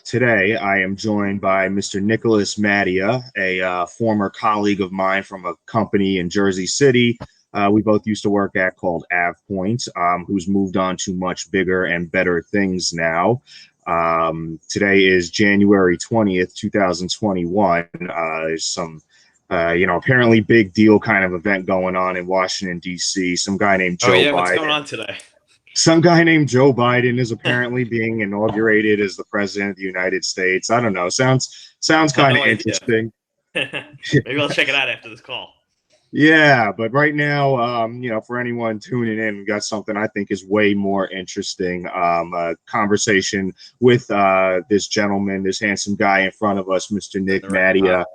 Today I am joined by Mr. Nicholas Mattia, a former colleague of mine from a company in Jersey City. We both used to work at called AvPoint, who's moved on to much bigger and better things now. Today is January 20th, 2021. There's some apparently big deal kind of event going on in Washington, D.C. Oh yeah, what's going on today? Some guy named Joe Biden is apparently being inaugurated as the president of the United States. I don't know. Sounds I have kind of no idea. interesting. Maybe I'll check it out after this call. Yeah, but right now, for anyone tuning in, we got something I think is way more interesting. A conversation with this gentleman, this handsome guy in front of us, Mr. Getting Nick the right guy. Mattia,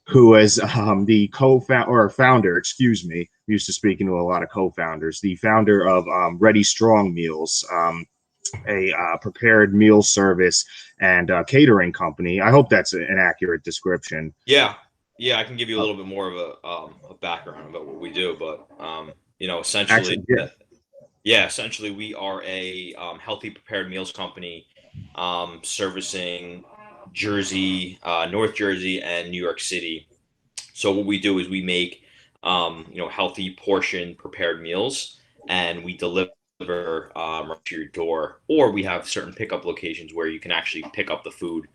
who is the co-founder or founder, excuse me. I'm used to speaking to a lot of co-founders. The founder of Ready Strong Meals, a prepared meal service and catering company. I hope that's an accurate description. Yeah, yeah, I can give you a Uh, little bit more of a background about what we do, but essentially, Actually, yeah. essentially we are a healthy prepared meals company, servicing Jersey, North Jersey, and New York City. So what we do is we make healthy portion prepared meals, and we deliver right to your door, or we have certain pickup locations where you can actually pick up the food.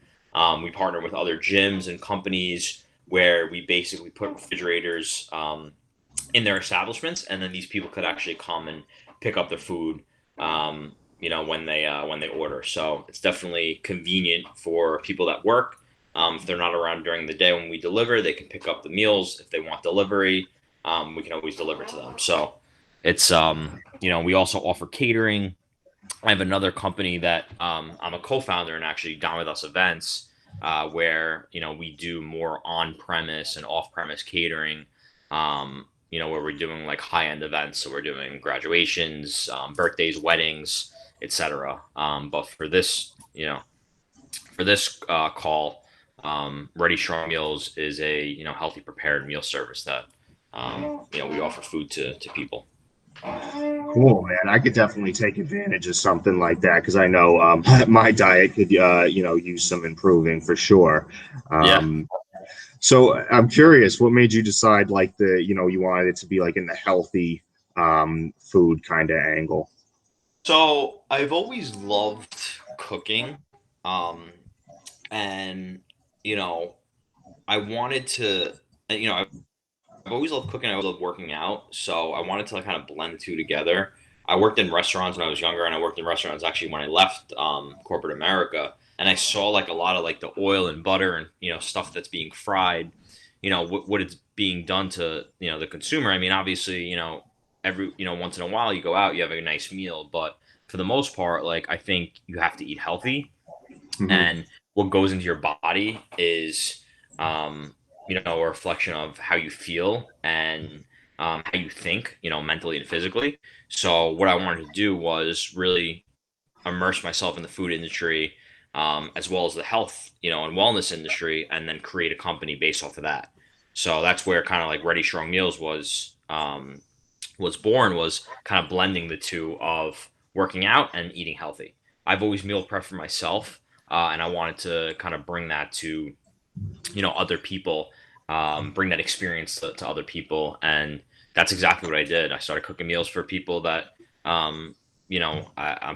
We partner with other gyms and companies where we basically put refrigerators in their establishments, and then these people could actually come and pick up their food. When they order. So it's definitely convenient for people that work. If they're not around during the day when we deliver, they can pick up the meals. If they want delivery, we can always deliver to them. So it's we also offer catering. I have another company that I'm a co-founder and actually Down With Us events, where we do more on-premise and off-premise catering. Where we're doing like high-end events, so we're doing graduations, birthdays, weddings, etc. But for this call, Ready Strong Meals is a healthy prepared meal service that we offer food to people. Cool, man. I could definitely take advantage of something like that because I know my diet could, use some improving for sure. Yeah. Um, so I'm curious, what made you decide like you wanted it to be like in the healthy food kind of angle? So I've always loved cooking, and you know I wanted to. I've always loved cooking. I always loved working out. So I wanted to like kind of blend the two together. I worked in restaurants when I was younger, and I worked in restaurants actually when I left corporate America. And I saw like a lot of like the oil and butter and stuff that's being fried. What it's being done to the consumer. I mean, obviously, every once in a while you go out, you have a nice meal, but for the most part, like I think you have to eat healthy, Hmm. and what goes into your body is a reflection of how you feel and how you think, mentally and physically. So what I wanted to do was really immerse myself in the food industry, as well as the health, and wellness industry, and then create a company based off of that. So that's where kind of like Ready Strong Meals was born, was kind of blending the two of working out and eating healthy. I've always meal prepped for myself, and I wanted to kind of bring that to other people, bring that experience to other people, and that's exactly what I did. I started cooking meals for people that I'm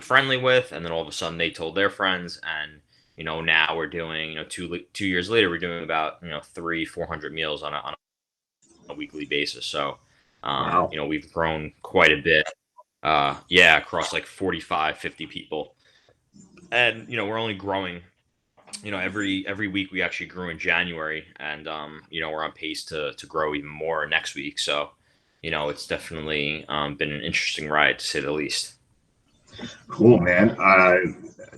friendly with, and then all of a sudden they told their friends, and now we're doing, 2 years later, we're doing about 300-400 meals on a weekly basis. So Wow. we've grown quite a bit. Yeah, across like 45, 50 people, and we're only growing. Every week we actually grew in January, and we're on pace to grow even more next week. So it's definitely been an interesting ride, to say the least. Cool, man.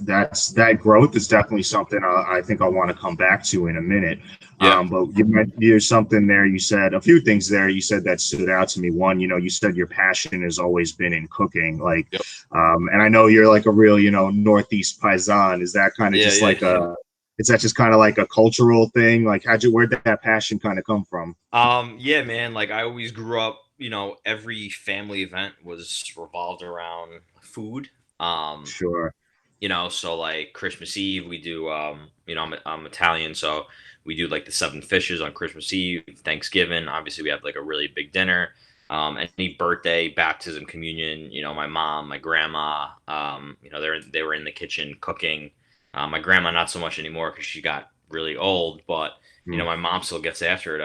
That growth is definitely something I think I want to come back to in a minute. Yeah. But there's something there. You said a few things there. You said that stood out to me. One, you said your passion has always been in cooking. Like, Yep. and I know you're like a real, Northeast paisan. Is that kind of Yeah. just Yeah. like a? Is that just kind of like a cultural thing? Like, where'd that passion kind of come from? Yeah, man. Like I always grew up. Every family event was revolved around food. Um, Sure. So like Christmas Eve, we do, I'm Italian, so we do like the seven fishes on Christmas Eve. Thanksgiving, obviously, we have like a really big dinner. Any birthday, baptism, communion, my mom, my grandma, they were in the kitchen cooking. My grandma, not so much anymore because she got really old, but Mm. my mom still gets after it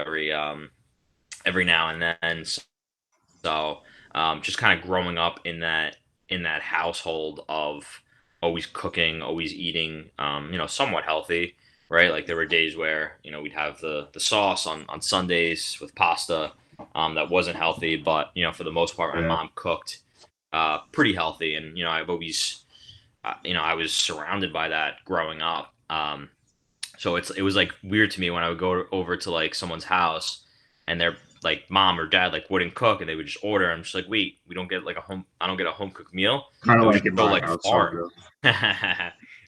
every now and then. So just kind of growing up in that household of always cooking, always eating, somewhat healthy, right? Like there were days where we'd have the sauce on Sundays with pasta that wasn't healthy, but for the most part, my Yeah. mom cooked pretty healthy, and I've always I was surrounded by that growing up. So it was like weird to me when I would go over to like someone's house and their like mom or dad like wouldn't cook and they would just order. I'm just like, wait, we don't get like I don't get a home cooked meal. Kind It of was like just in so my like household. foreign.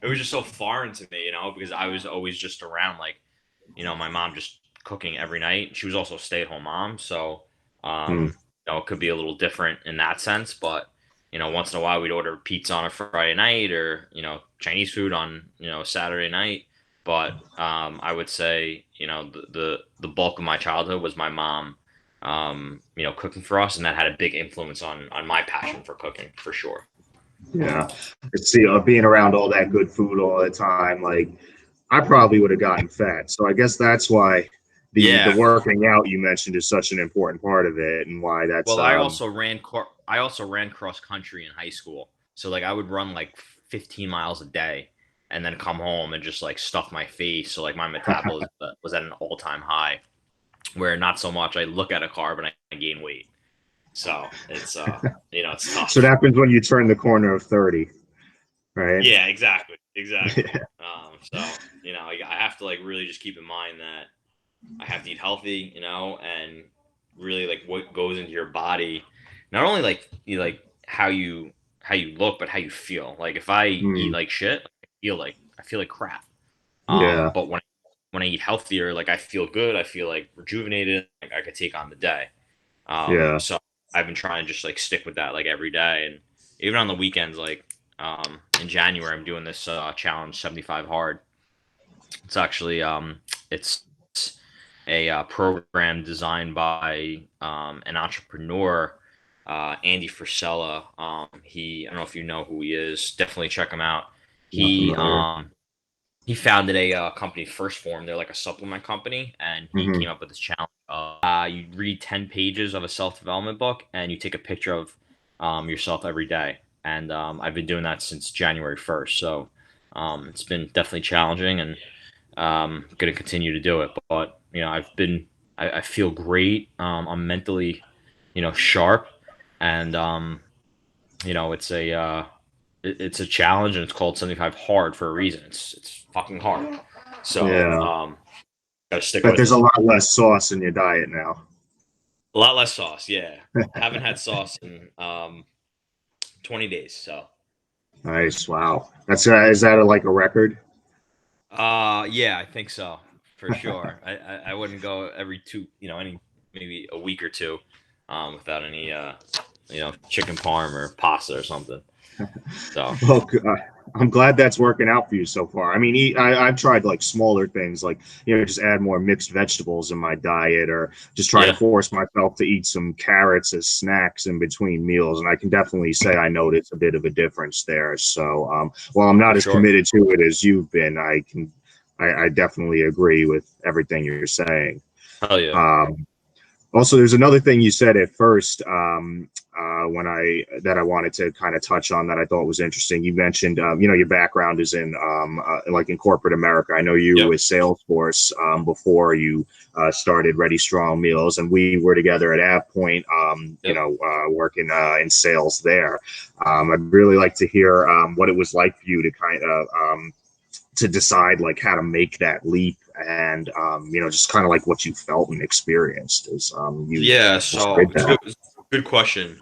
It was just so foreign to me, because I was always just around like, my mom just cooking every night. She was also a stay at home mom, so Mm. it could be a little different in that sense. But once in a while we'd order pizza on a Friday night or Chinese food on Saturday night. But I would say the bulk of my childhood was my mom, cooking for us, and that had a big influence on my passion for cooking for sure. Yeah. It's, being around all that good food all the time, like I probably would have gotten fat. So I guess that's why the Yeah. working out you mentioned is such an important part of it, and why that's Well, I also ran cross country in high school. So like I would run like 15 miles a day and then come home and just like stuff my face. So like my metabolism was at an all-time high where not so much I look at a carb and I gain weight. So it's so it tough. happens when you turn the corner of 30, right? Yeah, exactly. Exactly. So, I have to like really just keep in mind that I have to eat healthy, and really like what goes into your body, not only like how you look, but how you feel. Like if I eat Mm. like shit, I feel like crap. Yeah. But when I eat healthier, like I feel good, I feel like rejuvenated, like I could take on the day. Yeah. So I've been trying to just like stick with that like every day, and even on the weekends, like in January, I'm doing this challenge 75 hard. It's actually it's a program designed by an entrepreneur, Andy Frisella. I don't know if you know who he is. Definitely check him out. Not He familiar. he founded a company, First Form. They're like a supplement company, and he Hmm. came up with this challenge. You read 10 pages of a self development book, and you take a picture of yourself every day. And I've been doing that since January 1st. So it's been definitely challenging, and going to continue to do it. But I feel great. I'm mentally, sharp, and it's a challenge, and it's called 75 hard for a reason. It's fucking hard. So Yeah. gotta stick But with there's a it. lot less sauce in your diet now. A lot less sauce. Yeah, haven't had sauce in 20 days. So Nice. Wow. That's is that like a record? yeah, I think so for sure. I wouldn't go every any maybe a week or two without any chicken parm or pasta or something. So Well, I'm glad that's working out for you so far. I mean, I've tried like smaller things, like just add more mixed vegetables in my diet, or just try to yeah, force myself to eat some carrots as snacks in between meals. And I can definitely say I noticed a bit of a difference there. So, while I'm for not as sure. committed to it as you've been, I definitely agree with everything you're saying. Hell yeah. Um, Also, there's another thing you said at first, when I wanted to kind of touch on that I thought was interesting. You mentioned, your background is in like in corporate America. I know you Yep. with Salesforce before you started Ready Strong Meals, and we were together at AvePoint, Yep. working in sales there. I'd really like to hear what it was like for you to kind of to decide like how to make that leap, and just kind of like what you felt and experienced as you Yeah. just So did it's that. good. It's a good question.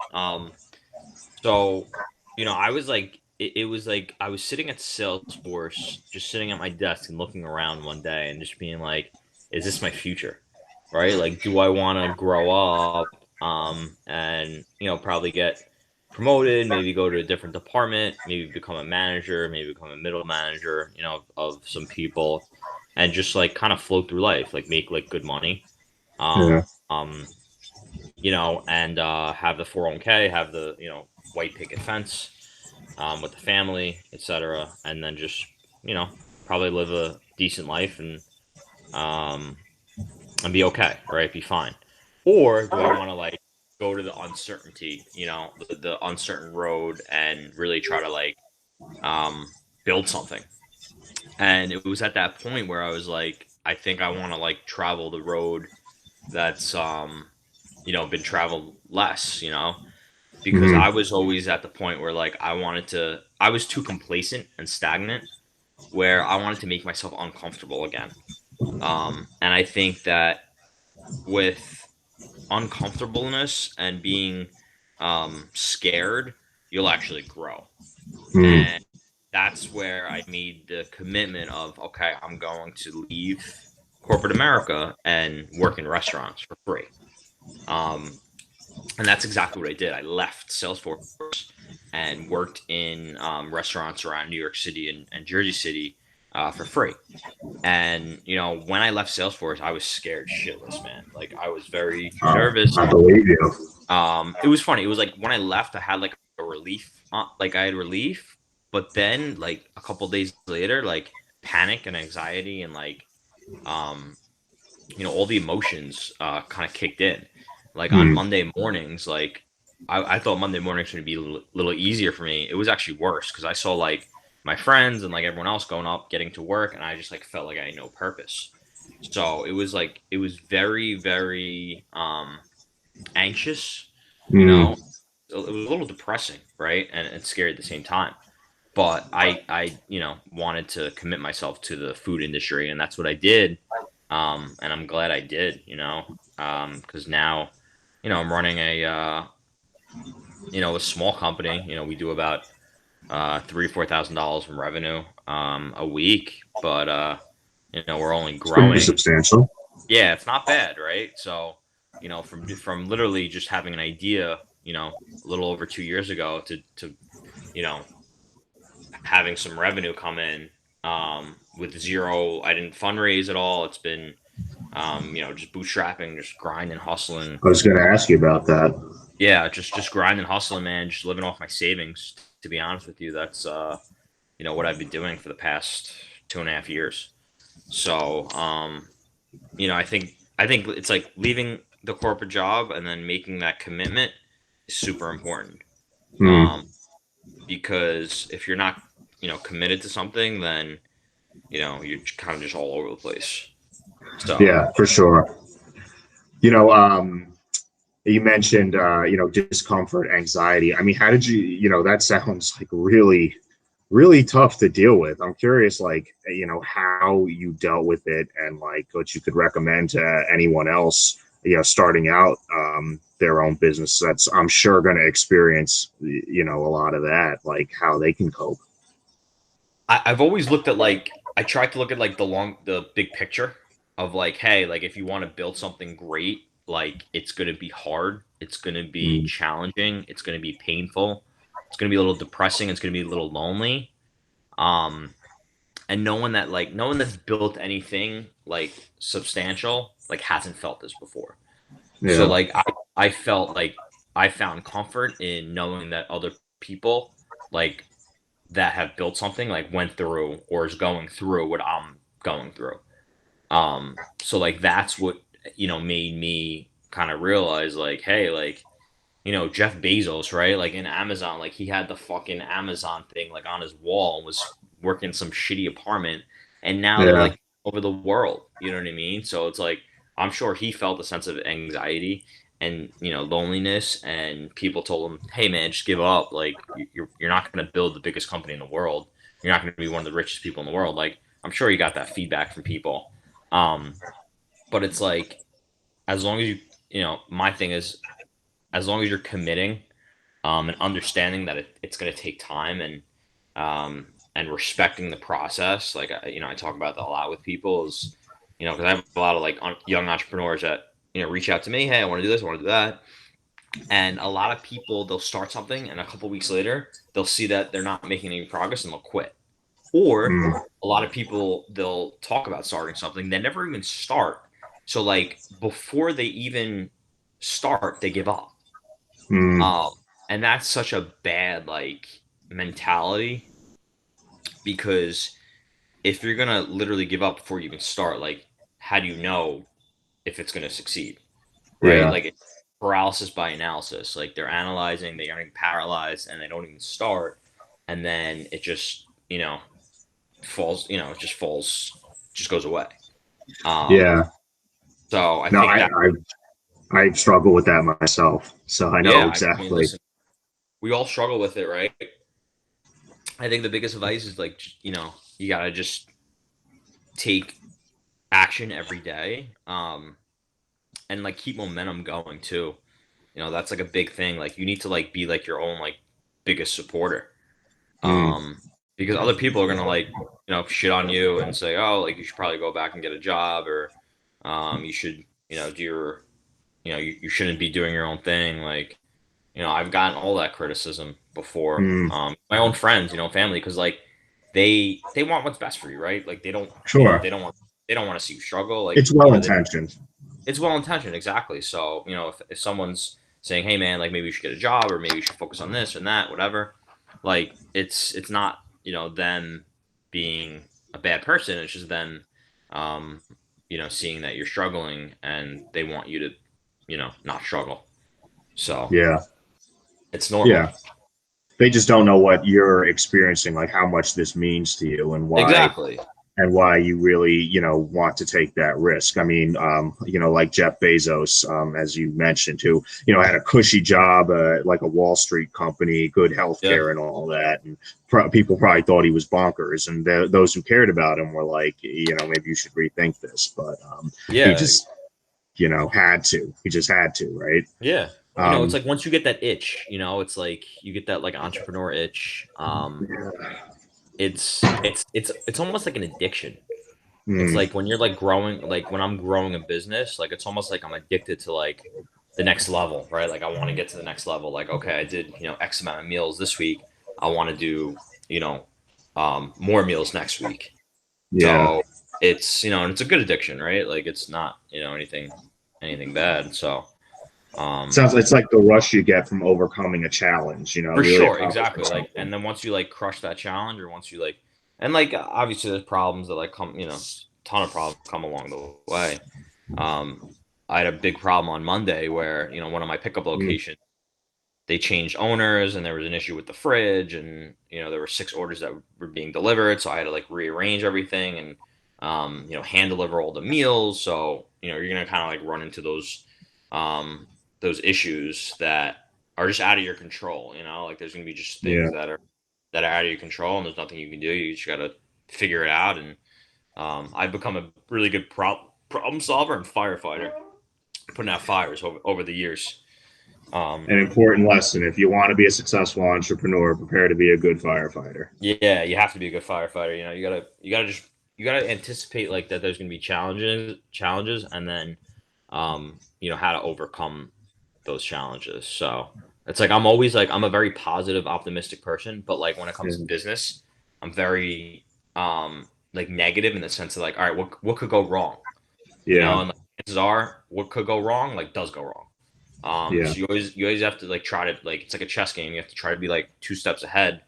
So I was like, it was like I was sitting at Salesforce, just sitting at my desk and looking around one day and just being like, is this my future? Right? Like, do I want to grow up and probably get promoted, maybe go to a different department, maybe become a manager, maybe become a middle manager, of some people, and just like kind of float through life, like make like good money. Yeah. Um, and have the 401k, have the, white picket fence, with the family, etc., and then just, you know, probably live a decent life um, and be okay, right? Be fine. Or do I want to like go to the uncertainty, the uncertain road and really try to like build something? And it was at that point where I was like, I think I want to like travel the road that's been traveled less, because Hmm. I was always at the point where like I was too complacent and stagnant where I wanted to make myself uncomfortable again. And I think that with uncomfortableness and being scared, you'll actually grow. Hmm. And that's where I made the commitment of, okay, I'm going to leave corporate America and work in restaurants for free. Um, and that's exactly what I did. I left Salesforce and worked in restaurants around New York City and Jersey City for free. And when I left Salesforce, I was scared shitless, man. Like I was very nervous. I believe you. It was funny. It was like when I left, I had like a relief, like I had relief, but then like a couple days later, like panic and anxiety and like um, all the emotions kind of kicked in. Like on Hmm. Monday mornings, like I thought Monday mornings would be a little easier for me. It was actually worse because I saw like my friends and like everyone else going up, getting to work, and I just like felt like I had no purpose. So it was very, very anxious, you Hmm. know. It was a little depressing, right? And scary at the same time. But I wanted to commit myself to the food industry, and that's what I did. And I'm glad I did, because now, I'm running a small company. We do about $3,000 or $4,000 from revenue a week, but we're only It's pretty growing. substantial. Yeah, it's not bad, right? So, from literally just having an idea, a little over 2 years ago to you know having some revenue come in with zero. I didn't fundraise at all. It's been just bootstrapping, just grinding, hustling. I was going to ask you about that. Yeah, just grinding, hustling, man. Just living off my savings. To be honest with you, that's what I've been doing for the past 2.5 years. So, I think it's like leaving the corporate job and then making that commitment is super important. Hmm. Um, because if you're not, committed to something, then you're kind of just all over the place. So Yeah, for sure. You know, you mentioned, discomfort, anxiety. I mean, how did that sounds like really, really tough to deal with. I'm curious, like, how you dealt with it and like what you could recommend to anyone else, starting out their own business. That's, I'm sure, going to experience, a lot of that, like how they can cope. I've always looked at like I tried to look at like the big picture of like, hey, like if you want to build something great, like it's gonna be hard, it's gonna be Mm. challenging, it's gonna be painful, it's gonna be a little depressing, it's gonna be a little lonely. Um, and no one that's built anything like substantial like hasn't felt this before. So Yeah. like I felt like I found comfort in knowing that other people like that have built something like went through or is going through what I'm going through. So like that's what made me kind of realize like, hey, like Jeff Bezos, right? Like in Amazon, like he had the fucking Amazon thing like on his wall and was working some shitty apartment, and now they're Yeah. like over the world. You know what I mean? So it's like I'm sure he felt a sense of anxiety and loneliness, and people told him, "Hey man, just give up. Like you're not going to build the biggest company in the world. You're not going to be one of the richest people in the world." Like I'm sure he got that feedback from people. Um, but it's like as long as my thing is as long as you're committing and understanding that it's going to take time and respecting the process. Like I talk about that a lot with people is because I have a lot of like young entrepreneurs that reach out to me. Hey, I want to do this, I want to do that. And a lot of people, they'll start something, and a couple weeks later, they'll see that they're not making any progress, and they'll quit. Or Mm, a lot of people, they'll talk about starting something, they never even start. So like before they even start, they give up. mm, Um, and that's such a bad like mentality, because if you're gonna literally give up before you even start, like how do you know if it's gonna succeed, right? yeah. Like it's paralysis by analysis. Like they're analyzing, they are getting paralyzed, and they don't even start, and then it just falls. It just falls, just goes away. Um, Yeah. so I No, think that I struggle with that myself. So I know yeah, I mean, exactly. listen, we all struggle with it, right? I think the biggest advice is like you gotta just take action every day, and like keep momentum going too. That's like a big thing. Like you need to like be like your own like biggest supporter. Mm, Because other people are gonna like shit on you and say, oh, like you should probably go back and get a job, or you should do your you shouldn't be doing your own thing. Like I've gotten all that criticism before. mm, My own friends, family, because like they want what's best for you, right? Like they don't sure. they don't want to see you struggle. Like It's well intentioned. it's well intentioned, exactly. So if someone's saying, hey man, like maybe you should get a job, or maybe you should focus on this and that, whatever, like it's not them being a bad person. It's just them um seeing that you're struggling, and they want you to not struggle. So Yeah. it's normal. Yeah. They just don't know what you're experiencing, like how much this means to you Exactly. and why you really, want to take that risk. I mean, like Jeff Bezos, as you mentioned, who, had a cushy job, like a Wall Street company, good health Yeah. care and all that. And people probably thought he was bonkers. And those who cared about him were like, maybe you should rethink this. But he Yeah. just, had to. He just had to, right? Yeah. It's Um, like once you get that itch, it's like you get that like entrepreneur itch. It's almost like an addiction. It's mm, like when you're like growing, like when I'm growing a business, like it's almost like I'm addicted to like the next level, right? Like I want to get to the next level. Like, okay, I did, X amount of meals this week. I want to do, more meals next week. yeah. So and it's a good addiction, right? Like it's not, anything bad. So, um, Sounds it's like the rush you get from overcoming a challenge, for really sure, accomplishing exactly. Like, something. and then once you like crush that challenge, or once you like, and like obviously there's problems that like come, ton of problems come along the way. Um, I had a big problem on Monday where one of my pickup Mm, locations, they changed owners, and there was an issue with the fridge, and there were 6 orders that were being delivered, so I had to like rearrange everything, and hand deliver all the meals. So you're gonna kind of like run into those issues that are just out of your control. Like there's gonna be just yeah, things that are out of your control, and there's nothing you can do. You just gotta figure it out. And I've become a really good problem solver and firefighter, putting out fires over the years. Um, an important lesson. If you want to be a successful entrepreneur, prepare to be a good firefighter. yeah, you have to be a good firefighter. You gotta anticipate like that. There's gonna be challenges, and then how to overcome those challenges. So it's like I'm always like I'm a very positive, optimistic person, but like when it comes to Yeah, business, I'm very like negative, in the sense of like, all right, what could go wrong? yeah, And like, chances are what could go wrong like does go wrong. yeah, So you always have to like try to like, it's like a chess game. You have to try to be like 2 steps ahead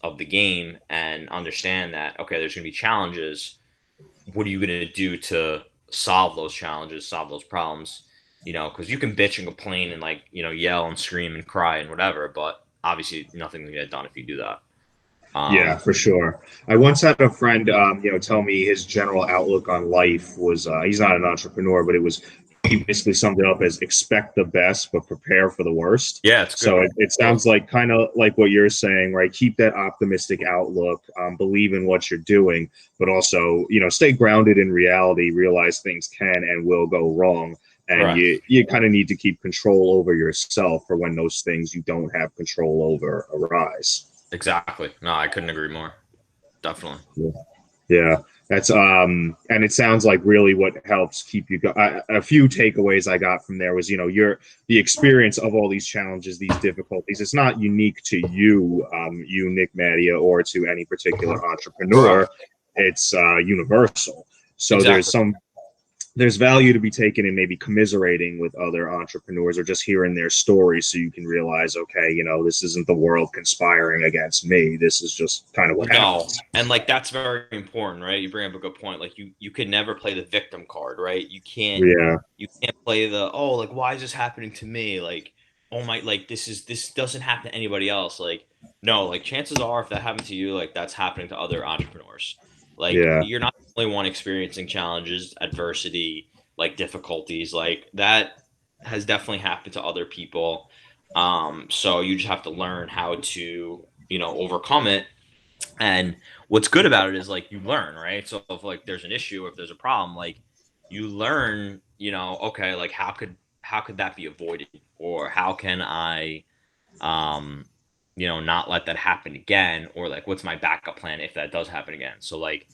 of the game, and understand that okay, there's gonna be challenges. What are you gonna do to solve those challenges, solve those problems? Because you can bitch and complain and like yell and scream and cry and whatever, but obviously nothing's gonna get done if you do that. yeah, Um, for sure. I once had a friend, tell me his general outlook on life was he's not an entrepreneur, but it was he basically summed it up as expect the best, but prepare for the worst. yeah, it's So good. it Quote. sounds like kind of like what you're saying, right? Keep that optimistic outlook, believe in what you're doing, but also, stay grounded in reality, realize things can and will go wrong. And Correct. you kind of need to keep control over yourself for when those things you don't have control over arise. Exactly. No, I couldn't agree more. Definitely. Yeah. Yeah. That's and it sounds like really what helps keep you a few takeaways I got from there was, your the experience of all these challenges, these difficulties. It's not unique to you, Nick Mattia, or to any particular entrepreneur. Correct. It's universal. So Exactly. there's value to be taken in maybe commiserating with other entrepreneurs or just hearing their stories so you can realize, okay, this isn't the world conspiring against me. This is just kind of what No, happens. and like that's very important, right? You bring up a good point. Like you could never play the victim card, right? Yeah, You can't play the, oh, like why is this happening to me? Like, oh my, like this doesn't happen to anybody else. Like, no, like chances are if that happened to you, like that's happening to other entrepreneurs. Like yeah, you're not the only one experiencing challenges, adversity, like difficulties. Like that has definitely happened to other people. So you just have to learn how to, overcome it. And what's good about it is like you learn, right? So if like there's an issue, if there's a problem, like you learn, okay, like how could that be avoided, or how can I, um, not let that happen again, or like what's my backup plan if that does happen again. So like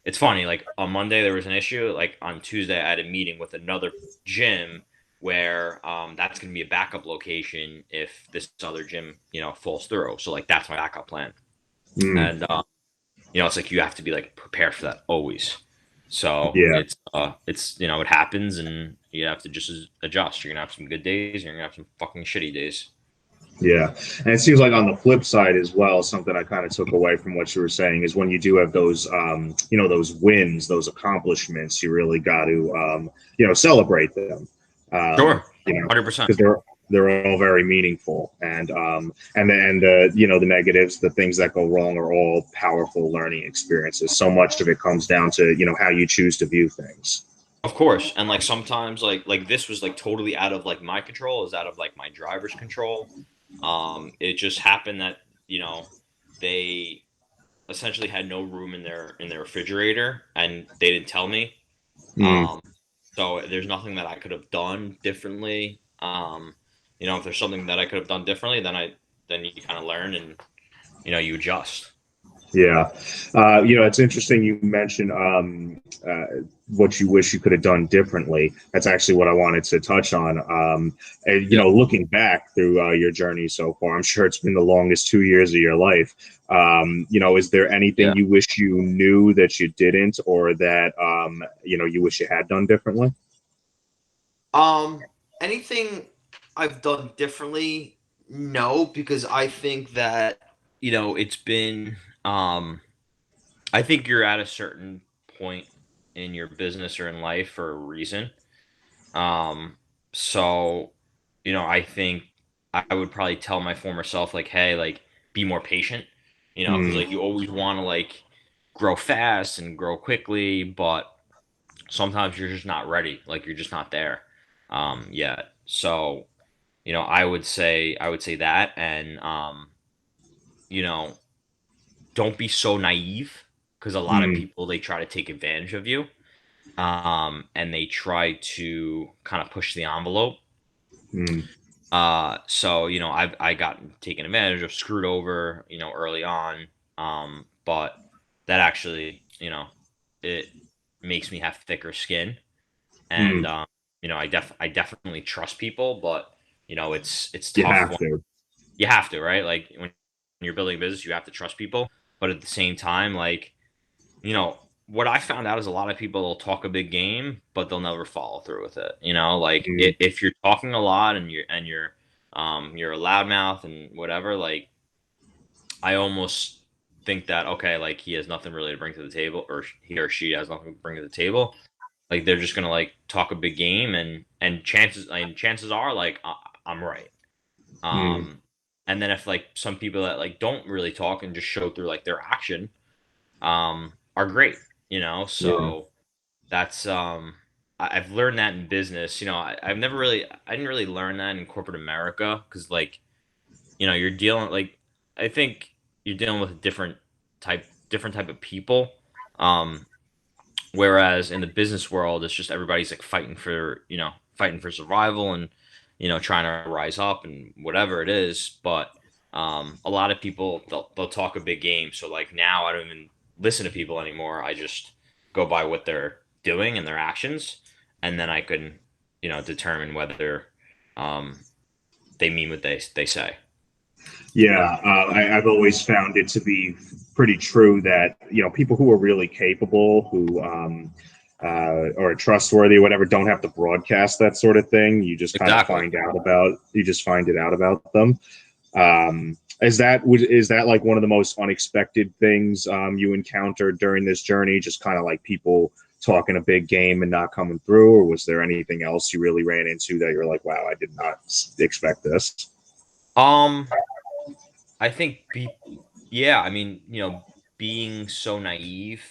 it's funny, like on Monday there was an issue, like on Tuesday I had a meeting with another gym where that's going to be a backup location if this other gym falls through. So like that's my backup plan. mm, And it's like you have to be like prepared for that always. So yeah. it's it happens, and you have to just adjust. You're gonna have some good days, you're gonna have some fucking shitty days. Yeah. And it seems like on the flip side as well, something I kind of took away from what you were saying is when you do have those, those wins, those accomplishments, you really got to, celebrate them, Sure, 100%. because they're all very meaningful. And the negatives, the things that go wrong are all powerful learning experiences. So much of it comes down to, how you choose to view things. Of course, and like sometimes like this was like totally out of like my control, is out of like my driver's control. It just happened that they essentially had no room in their refrigerator, and they didn't tell me. Mm, Um, so there's nothing that I could have done differently. If there's something that I could have done differently, then you kind of learn, and you adjust. yeah. It's interesting you mentioned what you wish you could have done differently. That's actually what I wanted to touch on. And, Yeah, looking back through your journey so far, I'm sure it's been the longest 2 years of your life. Is there anything yeah. you wish you knew that you didn't, or that, you wish you had done differently? Um, Anything I've done differently? No, because I think that it's been. I think you're at a certain point in your business or in life for a reason. Um, so, I think I would probably tell my former self, like, hey, like, be more patient, because Mm, like you always want to like grow fast and grow quickly, but sometimes you're just not ready. Like, you're just not there yet. So, I would say that, and you know, don't be so naive, because a lot of mm, people, they try to take advantage of you, and they try to kind of push the envelope. mm, So I got taken advantage of, screwed over, early on. But that actually, it makes me have thicker skin, and mm. I definitely trust people, but it's You tough have when to. you have to, right? Like when you're building a business, you have to trust people, but at the same time, like what I found out is a lot of people will talk a big game, but they'll never follow through with it. Like Mm, if you're talking a lot, and you're a loudmouth and whatever, like I almost think that, okay, like he has nothing really to bring to the table, or he or she has nothing to bring to the table. Like they're just gonna like talk a big game, and chances are like I'm right. mm, Um, and then if like some people that like don't really talk and just show through like their action, are great. yeah. So that's I've learned that in business. I didn't really learn that in corporate America, because like you're dealing, like, I think you're dealing with a different type of people. Um, Whereas in the business world, it's just everybody's like fighting for survival, and trying to rise up and whatever it is. But a lot of people, they'll talk a big game. So like now I don't even listen to people anymore. I just go by what they're doing and their actions, and then I can, determine whether um, they mean what they say. Yeah, I've always found it to be pretty true that people who are really capable, who are trustworthy, or whatever, don't have to broadcast that sort of thing. You just kind of Exactly. find out about. You just find it out about them. Is that like one of the most unexpected things you encountered during this journey? Just kind of like people talking a big game and not coming through, or was there anything else you really ran into that you're like, wow, I did not expect this? Um, I think yeah, I mean, being so naive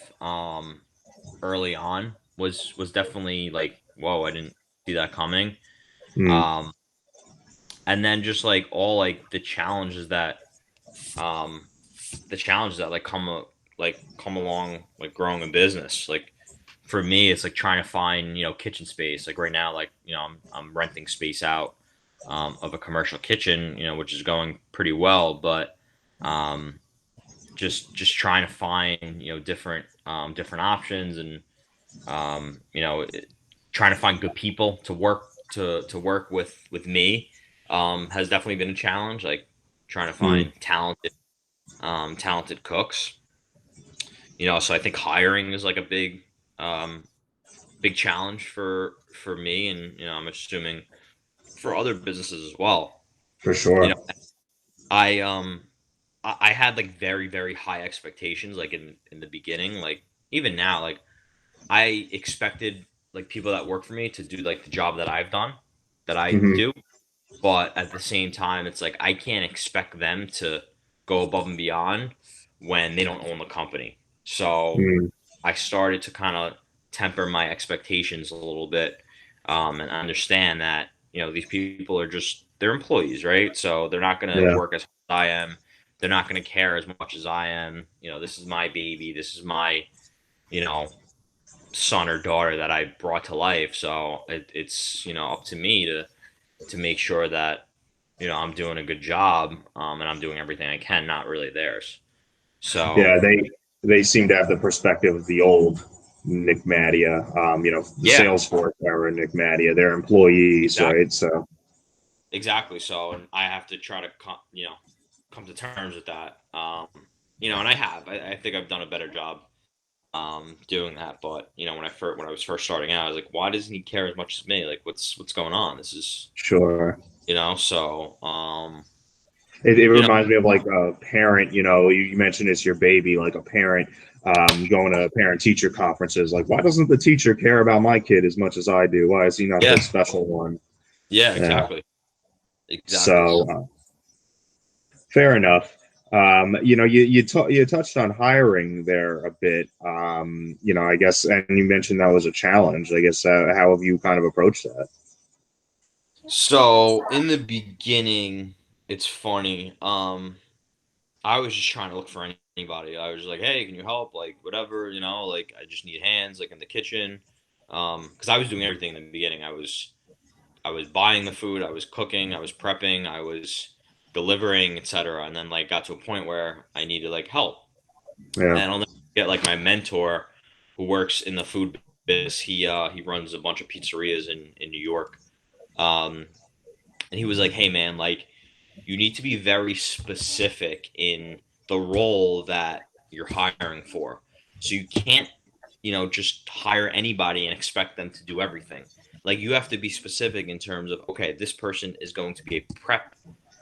early on was definitely like, whoa, I didn't see that coming. Mm, Um, and then just like all like um the challenges that like come along like growing a business. Like for me, it's like trying to find, kitchen space. Like right now, like, I'm renting space out of a commercial kitchen, which is going pretty well, but um just trying to find, different options, and um, you know, it, trying to find good people to work with me has definitely been a challenge. Like trying to mm, find talented cooks. So I think hiring is like a big challenge for me, and I'm assuming for other businesses as well. for You sure. know, I I had like very very high expectations like in the beginning. Like even now, like I expected like people that work for me to do like the job that I've done, that I Hmm. do. But at the same time, it's like I can't expect them to go above and beyond when they don't own the company. So Mm, I started to kind of temper my expectations a little bit, and understand that these people are just they're employees, right? So they're not going to yeah, work as hard as I am. They're not going to care as much as I am. This is my baby. This is my you know son or daughter that I brought to life. So it's up to me to make sure that I'm doing a good job, and I'm doing everything I can, not really theirs. So yeah. They seem to have the perspective of the old Nick Mattia. The yeah, Salesforce era Nick Mattia. They're employees, exactly, right? So exactly. So and I have to try to come to terms with that. And I have. I think I've done a better job doing that. But when I was first starting out, I was like, why doesn't he care as much as me? Like, what's going on? This is sure. so It you know reminds me of like a parent. You mentioned it's your baby, like a parent going to parent teacher conferences. Like, why doesn't the teacher care about my kid as much as I do? Why is he not the yeah, special one? yeah, Yeah. exactly. So fair enough. You touched on hiring there a bit. I guess, and you mentioned that was a challenge. I guess, how have you kind of approached that? So in the beginning, it's funny. I was just trying to look for anybody. I was like, hey, can you help? Like whatever, like I just need hands, like in the kitchen. Because I was doing everything in the beginning. I was buying the food, I was cooking, I was prepping, I was delivering, etc. And then like got to a point where I needed like help. Yeah. And I'll never get like my mentor who works in the food business. He runs a bunch of pizzerias in New York. Um, and he was like, "Hey man, like you need to be very specific in the role that you're hiring for. So you can't, just hire anybody and expect them to do everything. Like you have to be specific in terms of, okay, this person is going to be a prep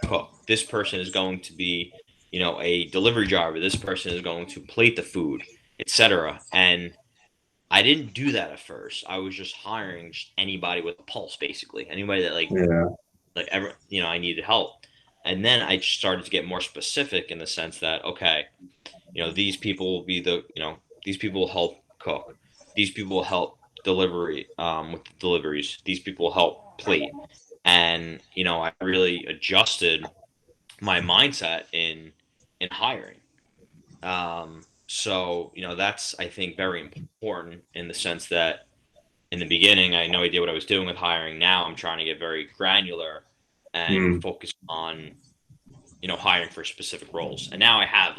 cook. This person is going to be, a delivery driver. This person is going to plate the food, etc. And I didn't do that at first. I was just hiring just anybody with a pulse, basically. Anybody that Yeah. ever I needed help. And then I started to get more specific in the sense that, okay, these people will be these people will help cook, these people will help delivery with the deliveries, these people will help plate. And I really adjusted my mindset in hiring. So that's, I think, very important in the sense that in the beginning, I had no idea what I was doing with hiring. Now I'm trying to get very granular and Mm, focus on, hiring for specific roles. And now I have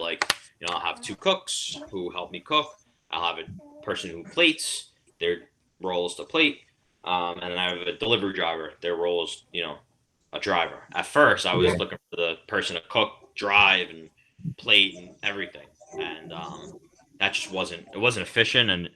I'll have two cooks who help me cook. I'll have a person who plates, their role is to plate, and then I have a delivery driver. Their role is, a driver. At first, I Yeah. was looking for the person to cook, drive, and plate and everything, and that just wasn't efficient, and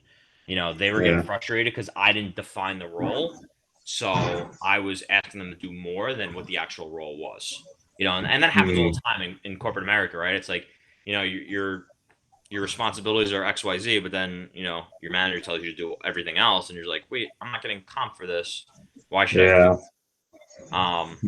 they were getting Yeah. frustrated because I didn't define the role, so I was asking them to do more than what the actual role was. And that happens all Mm, the time in corporate America, right? It's like, your responsibilities are XYZ, but then, your manager tells you to do everything else, and you're like, wait, I'm not getting comp for this. Why should I do? yeah. Um,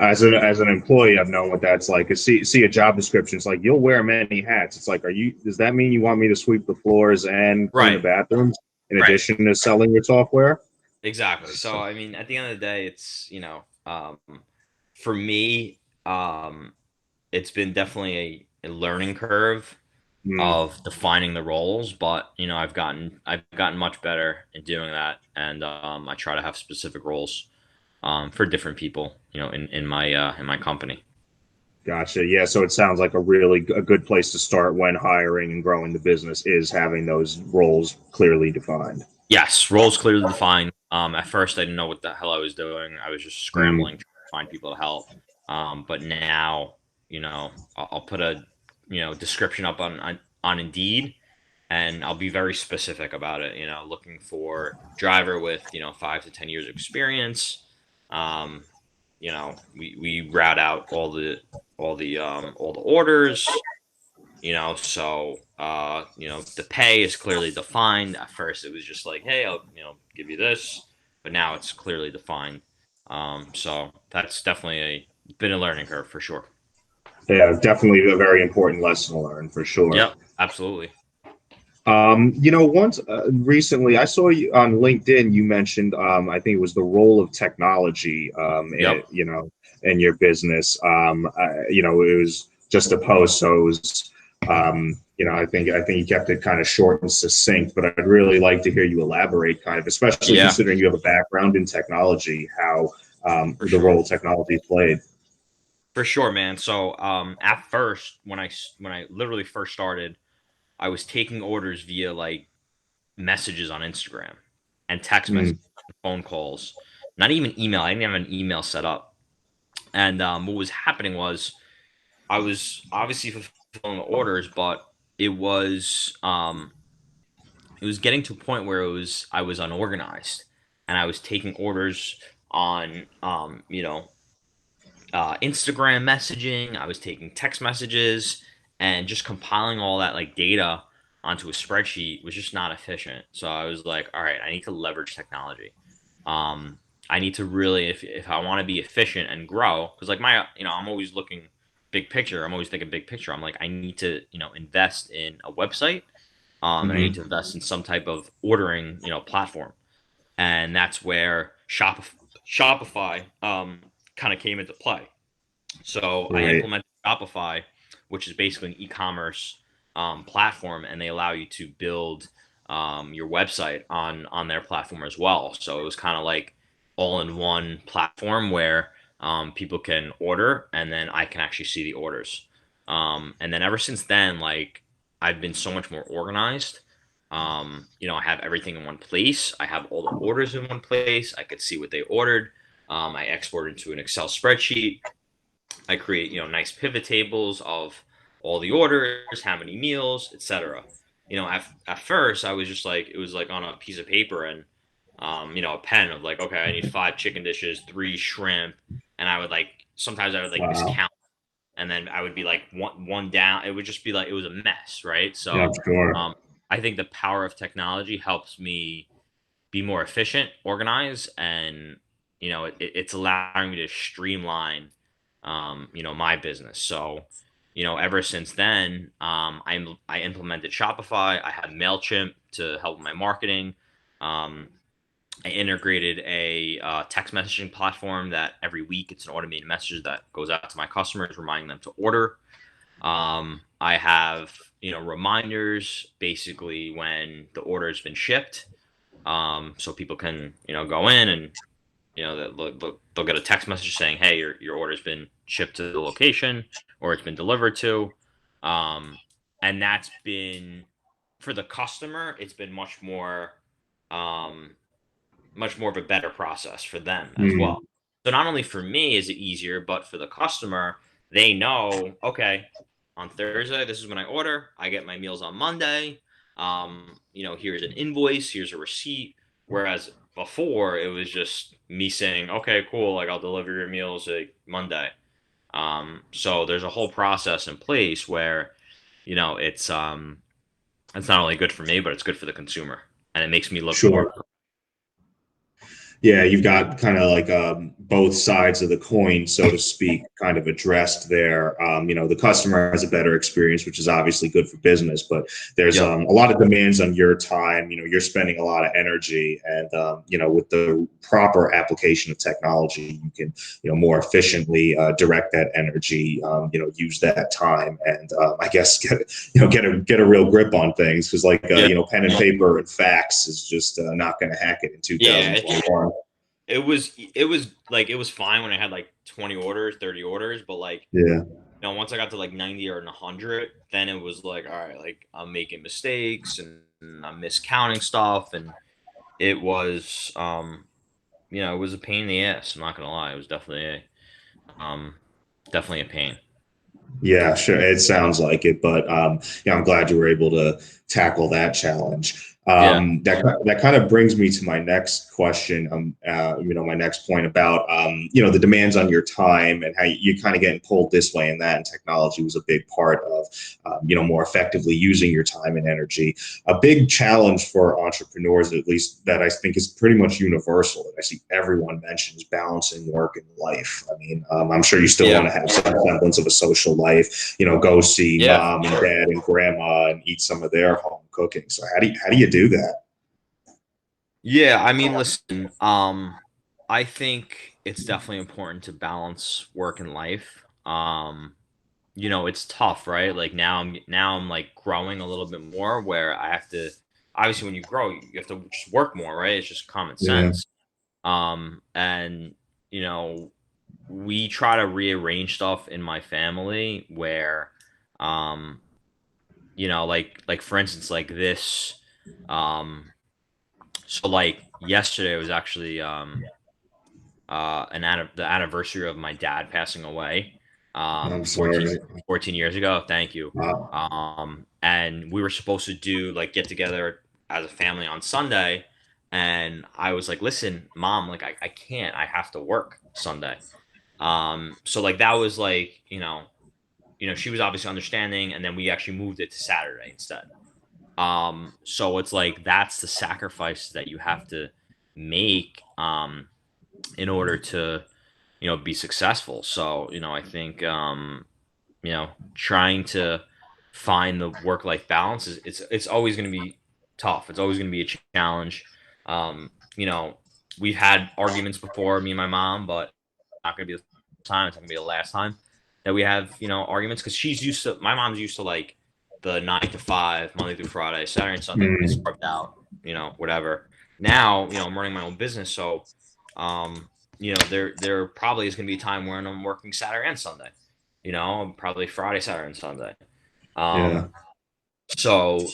As an employee, I've known what that's like. See a job description. It's like you'll wear many hats. It's like, does that mean you want me to sweep the floors and clean the right, bathrooms in right, addition to selling your software? exactly. So, So, I mean, at the end of the day, it's, for me, it's been definitely a learning curve mm, of defining the roles, but I've gotten much better in doing that, and I try to have specific roles for different people, in my company. gotcha. Yeah. So it sounds like a good place to start when hiring and growing the business is having those roles clearly defined. Yes, roles clearly defined. At first, I didn't know what the hell I was doing. I was just Mm, scrambling to find people to help. But now, I'll put a description up on Indeed, and I'll be very specific about it. Looking for driver with 5 to 10 years of experience. We route out all the orders. So the pay is clearly defined. At first it was just like, hey, I'll give you this, but now it's clearly defined. So that's definitely been a learning curve for sure. yeah, definitely a very important lesson to learn for sure. Yep, absolutely. Once recently I saw you on LinkedIn. You mentioned, I think it was the role of technology, Yep. in your business. It was just a post, so it was, I think you kept it kind of short and succinct. But I'd really like to hear you elaborate, kind of, especially Yeah, considering you have a background in technology, how for the sure. role technology played. For sure, man. So at first, when I literally first started, I was taking orders via like messages on Instagram and text Mm, messages, phone calls, not even email. I didn't have an email set up. And what was happening was I was obviously fulfilling the orders, but it was um, it was getting to a point where I was unorganized, and I was taking orders on Instagram messaging. I was taking text messages, and just compiling all that like data onto a spreadsheet was just not efficient. So I was like, all right, I need to leverage technology. Um, I need to really, if I want to be efficient and grow, because like I'm always looking big picture. I'm always thinking big picture. I'm like, I need to, invest in a website, and I need hmm to invest in some type of ordering, platform, and that's where Shopify kind of came into play. So I Right. implemented Shopify, which is basically an e-commerce platform, and they allow you to build your website on their platform as well. So it was kind of like all in one platform where people can order, and then I can actually see the orders. And then ever since then, like I've been so much more organized. I have everything in one place. I have all the orders in one place. I could see what they ordered. I export into an Excel spreadsheet. I create, nice pivot tables of all the orders, how many meals, etc. At first I was just like, it was like on a piece of paper and, a pen of like, okay, I need 5 chicken dishes, 3 shrimp. And I would like, sometimes I would like Wow. miscount, and then I would be like one down. It would just be like, it was a mess. Right. Yeah, So, sure. um, I think the power of technology helps me be more efficient, organized, and it's allowing me to streamline, my business. So, ever since then, I implemented Shopify. I had Mailchimp to help with my marketing. Um, I integrated a text messaging platform that every week it's an automated message that goes out to my customers, reminding them to order. I have reminders basically when the order has been shipped, so people can go in and they'll get a text message saying, hey, your order's been shipped to the location or it's been delivered to. um, and that's been for the customer, it's been um, much more of a better process for them as well. Mm, So not only for me is it easier, but for the customer, they know, okay, on Thursday, this is when I order. I get my meals on Monday. Here's an invoice, here's a receipt. Whereas before, it was just me saying, okay, cool, like I'll deliver your meals like Monday. So there's a whole process in place where, it's not only good for me, but it's good for the consumer, and it makes me look more. sure. Yeah, you've got kind of like both sides of the coin, so to speak, kind of addressed there. The customer has a better experience, which is obviously good for business, but there's Yep. a lot of demands on your time. You're spending a lot of energy, and with the proper application of technology, you can, more efficiently direct that energy. Use that time, and I guess get a real grip on things because, like, Yeah. pen and paper and fax is just not going to hack it in Yeah. 2021. It was fine when I had like 20 orders, 30 orders, but like, Yeah. once I got to like 90 or 100, then it was like, all right, like I'm making mistakes and I'm miscounting stuff, and it was, it was a pain in the ass. I'm not gonna lie, it was definitely a pain. Yeah, sure. It sounds like it, but yeah, I'm glad you were able to tackle that challenge. Yeah. That kind of brings me to my next question. My next point about the demands on your time and how you kind of getting pulled this way and that, and technology was a big part of more effectively using your time and energy. A big challenge for entrepreneurs, at least that I think is pretty much universal, that I see everyone mentions balancing work and life. I mean, I'm sure you still want Yeah. to have some semblance of a social life, go see Yeah, for mom and sure. dad and grandma and eat some of their home cooking. So how do you do that? Yeah, I mean, listen, I think it's definitely important to balance work and life. It's tough, right? Like now I'm like growing a little bit more where I have to, obviously when you grow, you have to just work more, right? It's just common Yeah. sense. And you know, we try to rearrange stuff in my family where um, like for instance, like this, um, so like yesterday was actually the anniversary of my dad passing away I'm 14 sorry. 14 years ago. Thank you. Wow. And we were supposed to do like get together as a family on Sunday, and I was like, listen, mom, like I can't, I have to work Sunday. So like that was like, she was obviously understanding, and then we actually moved it to Saturday instead. So it's like that's the sacrifice that you have to make in order to, be successful. So, I think trying to find the work life balance is it's always going to be tough. It's always going to be a challenge. Um, you know, we've had arguments before, me and my mom, but not going to be the time. It's not going to be the last time that we have, arguments, because my mom's used to like the 9 to 5, Monday through Friday, Saturday and Sunday is Mm, carved out, whatever. Now, I'm running my own business, so there probably is going to be a time when I'm working Saturday and Sunday. Probably Friday, Saturday, and Sunday. yeah. Um, so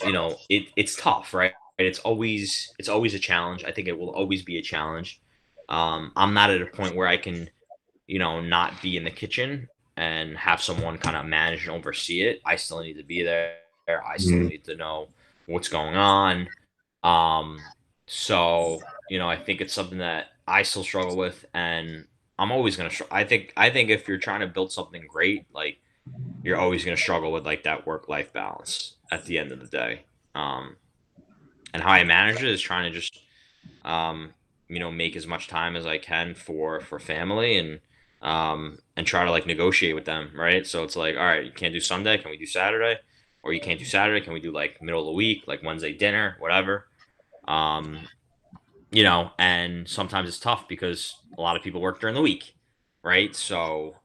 it's tough, right? It's always a challenge. I think it will always be a challenge. I'm not at a point where I can, not be in the kitchen and have someone kind of manage and oversee it. I still need to be there. I still Mm, need to know what's going on. Um, so I think it's something that I still struggle with, and I'm always gonna. I think if you're trying to build something great, like you're always gonna struggle with like that work life balance at the end of the day. Um, and how I manage it is trying to just um, make as much time as I can for family, and try to like negotiate with them, right? So it's like, all right, you can't do Sunday, can we do Saturday? Or you can't do Saturday, can we do like middle of the week, like Wednesday dinner, whatever? Um, and sometimes it's tough because a lot of people work during the week, right? So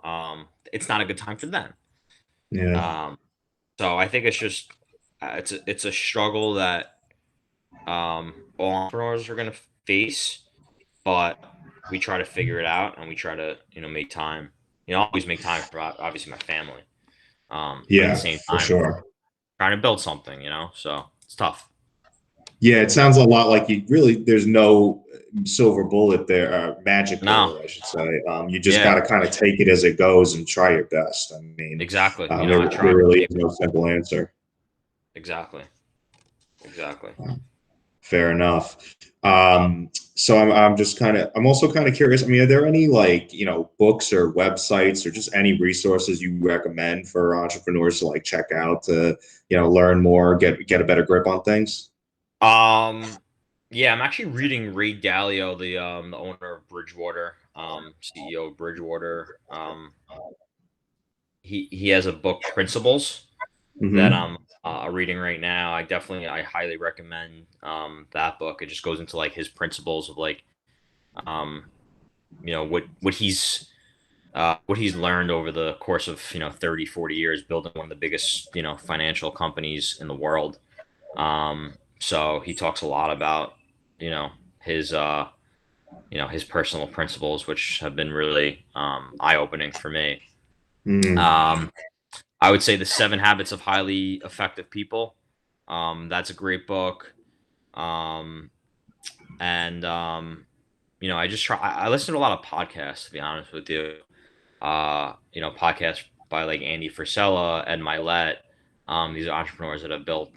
it's not a good time for them. yeah. Um, so I think it's just it's a struggle that all entrepreneurs are going to face, but we try to figure it out, and we try to make time. Always make time for obviously my family, but at the Yeah, same for time sure. trying to build something. So It's tough. Yeah, it sounds a lot like there's no silver bullet there, magic No. bullet, I should say. You just got Yeah. to kind of take it as it goes and try your best. I mean, Exactly. there, I there try. really is no simple answer. Exactly. Exactly. Fair enough. So I'm also kind of curious. I mean, are there any like, books or websites or just any resources you recommend for entrepreneurs to like check out to, learn more, get a better grip on things? Um, yeah, I'm actually reading Ray Dalio, the owner of Bridgewater, CEO of Bridgewater. He has a book, Principles, that Hmm. I'm reading right now. I highly recommend that book. It just goes into like his principles of like um what he's learned over the course of 30, 40 years building one of the biggest financial companies in the world. So he talks a lot about you know his his personal principles, which have been really eye-opening for me. Mm. um I would say The Seven Habits of Highly Effective People. That's a great book. Um, and I listen to a lot of podcasts, to be honest with you. Podcasts by like Andy Frisella, Ed Milet. These are entrepreneurs that have built,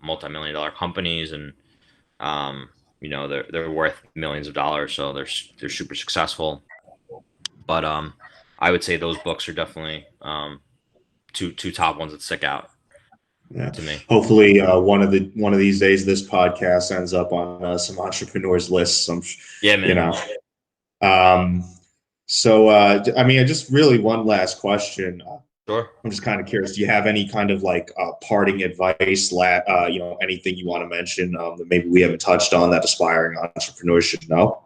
multi-million dollar companies, and they're worth millions of dollars, so they're super successful. But I would say those books are definitely two top ones that stick out Yeah. to me. Hopefully, one of these days, this podcast ends up on some entrepreneurs lists. Yeah, You man. know. Um, I mean, just really one last question. Sure. I'm just kind of curious. Do you have any kind of like parting advice? Anything you want to mention that maybe we haven't touched on that aspiring entrepreneurs should know?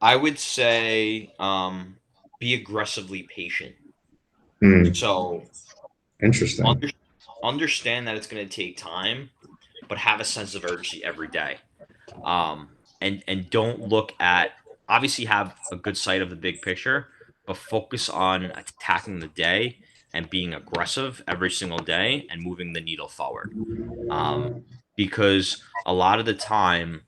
I would say be aggressively patient. Hmm. So Interesting. under, understand that it's going to take time, but have a sense of urgency every day. And don't look at, obviously have a good sight of the big picture, but focus on attacking the day and being aggressive every single day and moving the needle forward. Um, because a lot of the time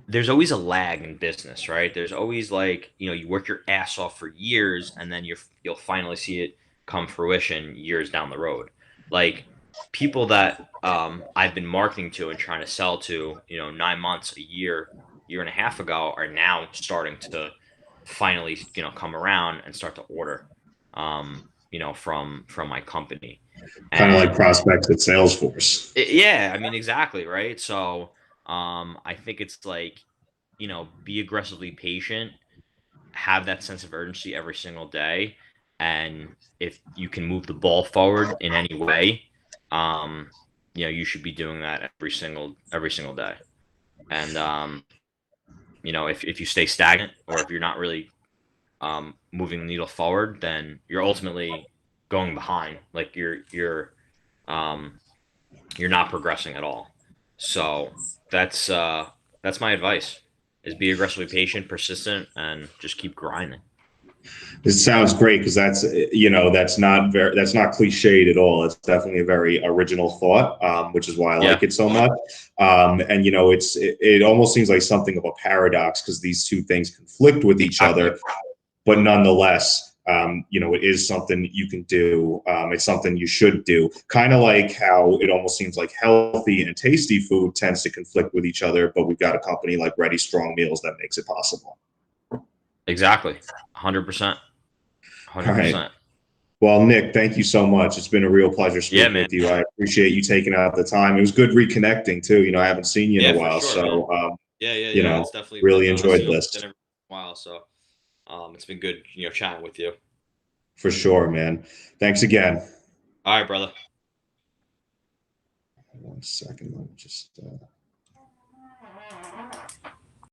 there's always a lag in business, right? There's always like, you work your ass off for years and then you'll finally see it come fruition years down the road. Like people that I've been marketing to and trying to sell to, 9 months, a year and a half ago are now starting to finally, come around and start to order from my company. Kind of like And prospects at Salesforce. yeah, I mean, exactly, right? So, I think it's like, be aggressively patient, have that sense of urgency every single day, and if you can move the ball forward in any way, um, you should be doing that every single day. And if you stay stagnant or if you're not really moving the needle forward, then you're ultimately going behind. Like um, you're not progressing at all. So that's uh that's my advice is be aggressively patient, persistent, and just keep grinding. It sounds great because that's not cliched at all. It's definitely a very original thought, which is why I Yeah, like it so much. And it almost seems like something of a paradox because these two things conflict with each exactly. other, but nonetheless, it is something you can do. It's something you should do. Kind of like how it almost seems like healthy and tasty food tends to conflict with each other, but we've got a company like Ready Strong Meals that makes it possible. Exactly. 100%. All right. 100%. Well, Nick, thank you so much. It's been a real pleasure Yeah, speaking man. with you. I appreciate you taking out the time. It was good reconnecting too. I haven't seen you in a Yeah, for while, sure, man. so Yeah, yeah, yeah. It's definitely been really I see enjoyed you on this LinkedIn every while, so it's been good, chatting with you. for sure, man. Thanks again. All right, brother. 1 second, let me just.